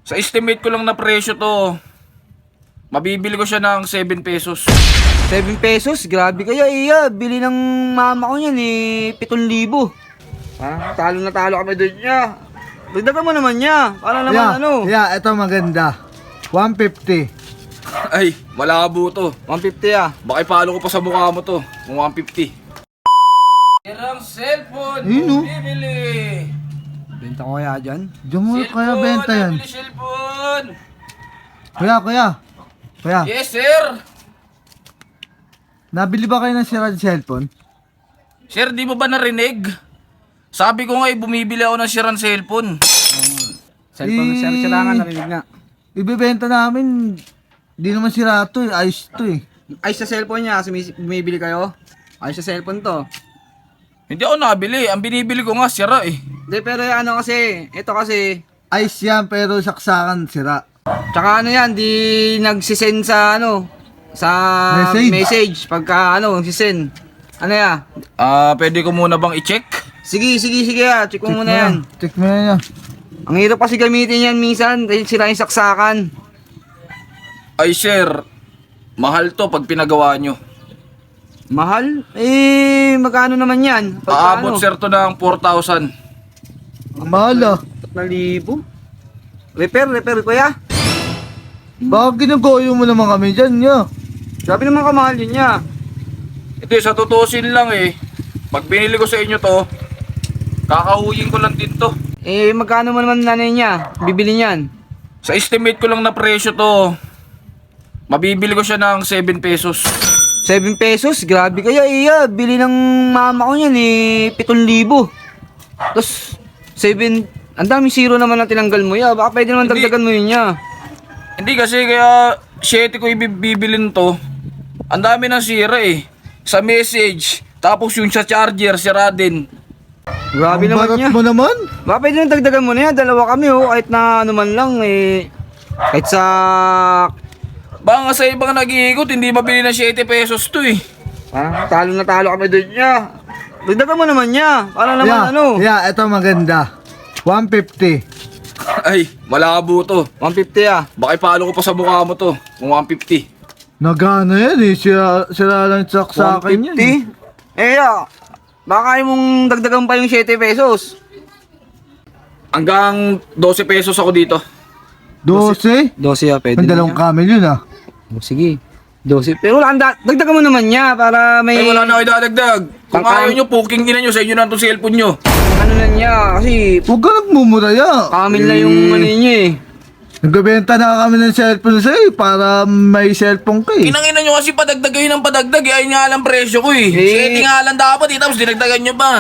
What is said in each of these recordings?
Sa estimate ko lang na presyo to, mabibili ko siya ng 7 pesos. 7 pesos? Grabe kaya iya. Bili ng mama ko yan eh. 7,000. Talo na talo kami doon niya. Dagdagan mo naman niya. Para naman ito maganda. 150. Ay, malabo to. 150 ah. Baka ipalo ko pa sa mukha mo to, kung 150. Sirang cellphone, Ayun, oh. bibili. Benta ko kaya dyan. Diyan mo kaya benta yan. Bibili cellphone. Kuya. Yes, sir. Nabili ba kayo ng sira cellphone? Sir, di mo ba narinig? Sabi ko nga, bumibili ako ng sirang cellphone. Cellphone, sirangan, narinig nga. Ibebenta namin. Di naman sira to eh. Ayos to eh. Ay sa cellphone niya, bumibili kayo? Ay sa cellphone to. Hindi ako nabili. Ang binibili ko nga, sira eh. Hindi, pero ano kasi, ito kasi, Ayos yan pero saksakan sira. tsaka ano yan, di nagsisend sa sa message. Pagka nagsisend. Ano ya? Pwede ko muna bang i-check? Sige ah, check mo muna yan. Check mo na yan. Ang hirap kasi gamitin yan minsan, dahil sila yung saksakan. Ay, sir. Mahal to pag pinagawa nyo. Mahal? Magkano naman yan? Aabot, sir, to ng 4,000. Ang mahal ah. 4,000? Repair kuya? Bakit ginagoyo mo naman kami dyan niya? Grabe naman kamahal yun niya. Hindi, sa tutusin lang eh. Pag binili ko sa inyo to, kakahuyin ko lang din to. Magkano mo naman nanay niya? Bibili niyan? Sa estimate ko lang na presyo to, mabibili ko siya ng 7 pesos. 7 pesos? Grabe kaya iya. Bili ng mama ko yan eh. 7,000. Tapos 7. Ang daming zero naman na tinanggal mo ya. Baka pwede naman Hindi. dagdagan mo yun ya. Hindi kasi kaya 7 ko ibibilin to. Ang dami ng sira eh. Sa message, tapos yung sa charger, sira din. Grabe Ang naman barat niya. mo naman. Baka pwede naman dagdagan mo na yan. Dalawa kami kahit na ano man lang eh. Kahit sa... Baka nga sa ibang nag-iikot, hindi mabili ng 7 pesos to eh. Talo na talo kami doon niya. Dagdagan mo naman niya. Para naman ito maganda. 150. Ay, malabo to. 150 ah. Baka ipalo ko pa sa mukha mo to, kung 150. Nagana yan eh. Sira lang saksakan yan. 150? Baka kaya mong dagdagan pa yung 7 pesos. Hanggang 12 pesos ako dito. 12? 12 ah, pwede Ang dalawang camel yun ah. Sige. 12. Pero wala, dagdagan mo naman niya para may... Ay, wala na kayo dadagdag. Kung ayaw nyo, puking ina nyo, sa inyo na itong cellphone nyo. Ano na niya, kasi Huwag ka nagmumura ya. kamil na yung ano niya eh. Nagbebenta na kami ng cellphone sa'yo para may cellphone ka eh. Kinangina nyo kasi padagdag kayo ng padagdag. Ayun nga lang presyo ko eh. 7 nga lang dapat eh, tapos dinagdagan nyo pa.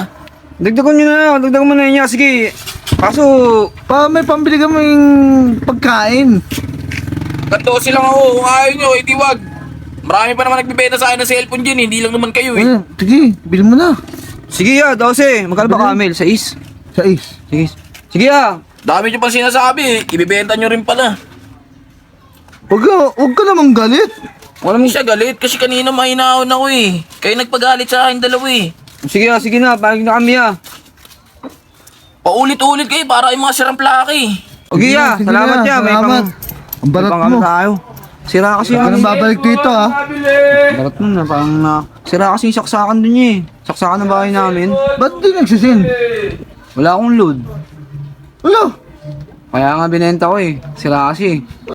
Dagdagan nyo na, dagdagan mo na niya. Sige. Kaso, May pambili ka mo yung pagkain. Ganto lang ako, kung ayaw nyo, edi wag. Marami pa naman nagbibenta sa akin ng cellphone dyan, hindi lang naman kayo eh. Sige, bil mo na. sige ah, 12. Magkano ba kamil? 6? Sa is. Sige. Sige ah. Dami nyo pang sinasabi eh, ibibenta nyo rin pala. Huwag ka namang galit. Walang siya galit kasi kanina mahinahon ako eh. Kayo nagpagalit sa akin dalawa eh. Sige ah, sige na. Pagin na kami ah. Paulit-ulit kayo para yung mga sirang plaki. Sige ah, Sige salamat na, ya. May salamat. Ang barat may pang- mo. tayo. Sira kasi Huwag ka yung... nang babalik dito ah. Barat mo na, parang na... Sira kasi yung saksakan dun niya eh. Saksakan ng bahay namin. Ba't di nagsisin? Wala akong load. Wala. Kaya nga binenta ko eh. Sira kasi.